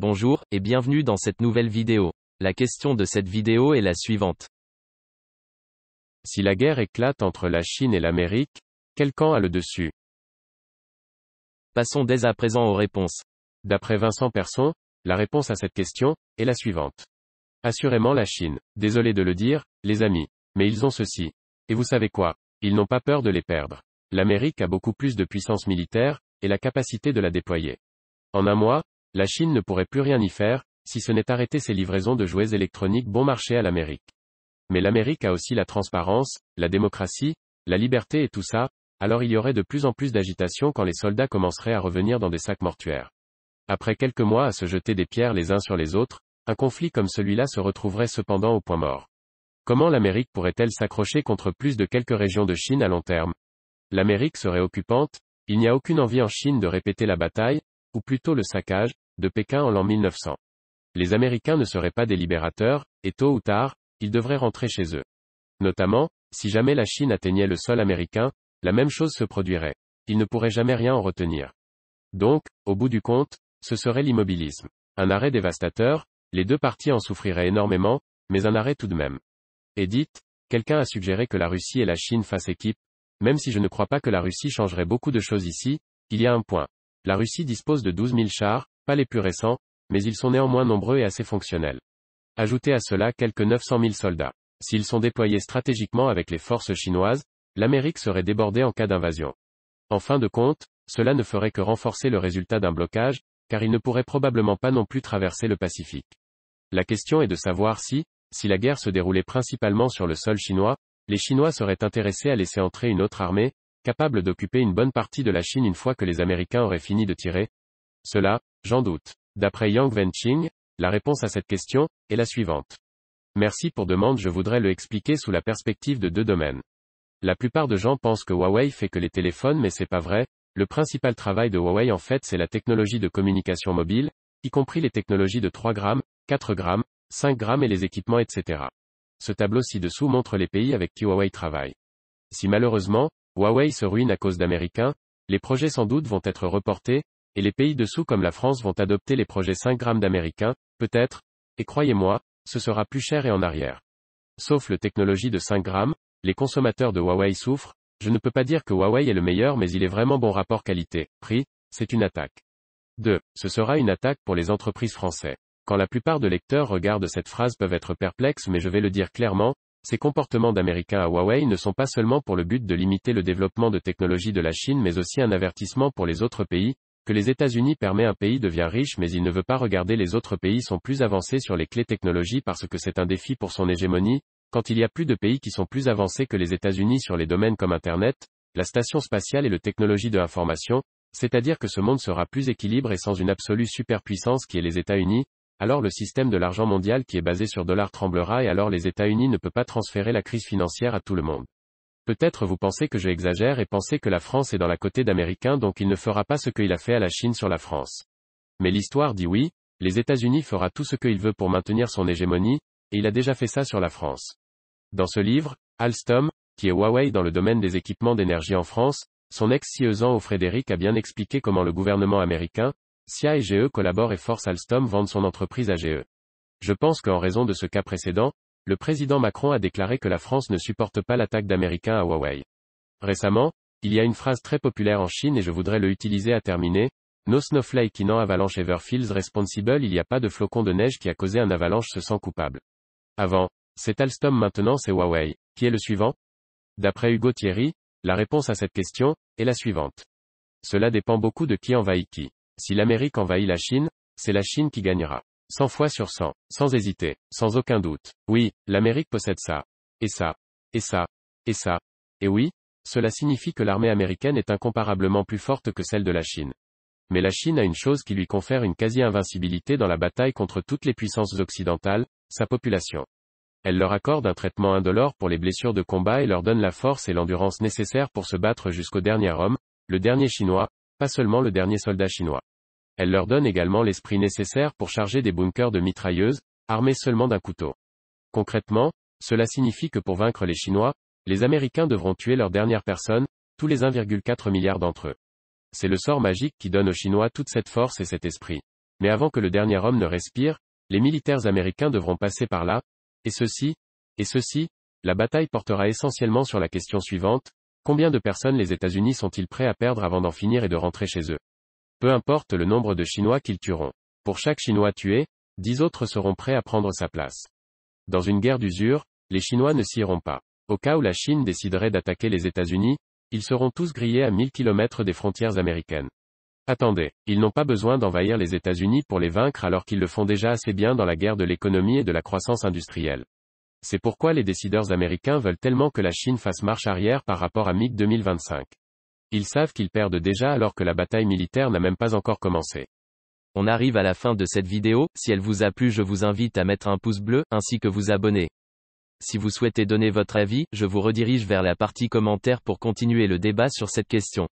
Bonjour, et bienvenue dans cette nouvelle vidéo. La question de cette vidéo est la suivante. Si la guerre éclate entre la Chine et l'Amérique, quel camp a le dessus? Passons dès à présent aux réponses. D'après Vincent Persson, la réponse à cette question est la suivante. Assurément la Chine. Désolé de le dire, les amis. Mais ils ont ceci. Et vous savez quoi? Ils n'ont pas peur de les perdre. L'Amérique a beaucoup plus de puissance militaire, et la capacité de la déployer. En un mois, la Chine ne pourrait plus rien y faire, si ce n'est arrêter ses livraisons de jouets électroniques bon marché à l'Amérique. Mais l'Amérique a aussi la transparence, la démocratie, la liberté et tout ça, alors il y aurait de plus en plus d'agitation quand les soldats commenceraient à revenir dans des sacs mortuaires. Après quelques mois à se jeter des pierres les uns sur les autres, un conflit comme celui-là se retrouverait cependant au point mort. Comment l'Amérique pourrait-elle s'accrocher contre plus de quelques régions de Chine à long terme? L'Amérique serait occupante, il n'y a aucune envie en Chine de répéter la bataille, ou plutôt le saccage, de Pékin en l'an 1900. Les Américains ne seraient pas des libérateurs, et tôt ou tard, ils devraient rentrer chez eux. Notamment, si jamais la Chine atteignait le sol américain, la même chose se produirait. Ils ne pourraient jamais rien en retenir. Donc, au bout du compte, ce serait l'immobilisme. Un arrêt dévastateur, les deux parties en souffriraient énormément, mais un arrêt tout de même. Et dites, quelqu'un a suggéré que la Russie et la Chine fassent équipe. Même si je ne crois pas que la Russie changerait beaucoup de choses ici, il y a un point. La Russie dispose de 12 000 chars, pas les plus récents, mais ils sont néanmoins nombreux et assez fonctionnels. Ajoutez à cela quelques 900 000 soldats. S'ils sont déployés stratégiquement avec les forces chinoises, l'Amérique serait débordée en cas d'invasion. En fin de compte, cela ne ferait que renforcer le résultat d'un blocage, car ils ne pourraient probablement pas non plus traverser le Pacifique. La question est de savoir si la guerre se déroulait principalement sur le sol chinois, les Chinois seraient intéressés à laisser entrer une autre armée, capable d'occuper une bonne partie de la Chine une fois que les Américains auraient fini de tirer. Cela, j'en doute. D'après Yang Wenqing, la réponse à cette question est la suivante. Merci pour demande, je voudrais le expliquer sous la perspective de deux domaines. La plupart de gens pensent que Huawei fait que les téléphones mais c'est pas vrai, le principal travail de Huawei en fait c'est la technologie de communication mobile, y compris les technologies de 3 grammes, 4 grammes, 5 grammes et les équipements etc. Ce tableau ci-dessous montre les pays avec qui Huawei travaille. Si malheureusement, Huawei se ruine à cause d'Américains, les projets sans doute vont être reportés, et les pays dessous comme la France vont adopter les projets 5 grammes d'Américains, peut-être, et croyez-moi, ce sera plus cher et en arrière. Sauf le technologie de 5 grammes, les consommateurs de Huawei souffrent, je ne peux pas dire que Huawei est le meilleur mais il est vraiment bon rapport qualité-prix, c'est une attaque. 2. Ce sera une attaque pour les entreprises françaises. Quand la plupart de lecteurs regardent cette phrase peuvent être perplexes mais je vais le dire clairement, ces comportements d'Américains à Huawei ne sont pas seulement pour le but de limiter le développement de technologies de la Chine mais aussi un avertissement pour les autres pays, que les États-Unis permet un pays devient riche mais il ne veut pas regarder les autres pays sont plus avancés sur les clés technologies parce que c'est un défi pour son hégémonie, quand il y a plus de pays qui sont plus avancés que les États-Unis sur les domaines comme Internet, la station spatiale et le technologie de l'information, c'est-à-dire que ce monde sera plus équilibré et sans une absolue superpuissance qui est les États-Unis, alors le système de l'argent mondial qui est basé sur dollar tremblera et alors les États-Unis ne peut pas transférer la crise financière à tout le monde. Peut-être vous pensez que je exagère et pensez que la France est dans la côté d'Américains donc il ne fera pas ce qu'il a fait à la Chine sur la France. Mais l'histoire dit oui, les États-Unis fera tout ce qu'il veut pour maintenir son hégémonie, et il a déjà fait ça sur la France. Dans ce livre, Alstom, qui est Huawei dans le domaine des équipements d'énergie en France, son ex-CEO Frédéric a bien expliqué comment le gouvernement américain, SIA et GE collaborent et force Alstom vendre son entreprise à GE. Je pense qu'en raison de ce cas précédent, le président Macron a déclaré que la France ne supporte pas l'attaque d'Américains à Huawei. Récemment, il y a une phrase très populaire en Chine et je voudrais le utiliser à terminer. No snowflake in an avalanche ever feels responsible. Il n'y a pas de flocon de neige qui a causé un avalanche se sent coupable. Avant, c'est Alstom maintenant c'est Huawei. Qui est le suivant? D'après Hugo Thierry, la réponse à cette question est la suivante. Cela dépend beaucoup de qui envahit qui. Si l'Amérique envahit la Chine, c'est la Chine qui gagnera. 100 fois sur 100, sans hésiter, sans aucun doute. Oui, l'Amérique possède ça. Et ça. Et ça. Et ça. Et oui, cela signifie que l'armée américaine est incomparablement plus forte que celle de la Chine. Mais la Chine a une chose qui lui confère une quasi-invincibilité dans la bataille contre toutes les puissances occidentales, sa population. Elle leur accorde un traitement indolore pour les blessures de combat et leur donne la force et l'endurance nécessaires pour se battre jusqu'au dernier homme, le dernier Chinois, pas seulement le dernier soldat chinois. Elle leur donne également l'esprit nécessaire pour charger des bunkers de mitrailleuses, armés seulement d'un couteau. Concrètement, cela signifie que pour vaincre les Chinois, les Américains devront tuer leur dernière personne, tous les 1,4 milliard d'entre eux. C'est le sort magique qui donne aux Chinois toute cette force et cet esprit. Mais avant que le dernier homme ne respire, les militaires américains devront passer par là, et ceci, la bataille portera essentiellement sur la question suivante, combien de personnes les États-Unis sont-ils prêts à perdre avant d'en finir et de rentrer chez eux? Peu importe le nombre de Chinois qu'ils tueront. Pour chaque Chinois tué, 10 autres seront prêts à prendre sa place. Dans une guerre d'usure, les Chinois ne s'iront pas. Au cas où la Chine déciderait d'attaquer les États-Unis, ils seront tous grillés à 1000 km des frontières américaines. Attendez, ils n'ont pas besoin d'envahir les États-Unis pour les vaincre alors qu'ils le font déjà assez bien dans la guerre de l'économie et de la croissance industrielle. C'est pourquoi les décideurs américains veulent tellement que la Chine fasse marche arrière par rapport à MiG 2025. Ils savent qu'ils perdent déjà alors que la bataille militaire n'a même pas encore commencé. On arrive à la fin de cette vidéo, si elle vous a plu je vous invite à mettre un pouce bleu, ainsi que vous abonner. Si vous souhaitez donner votre avis, je vous redirige vers la partie commentaires pour continuer le débat sur cette question.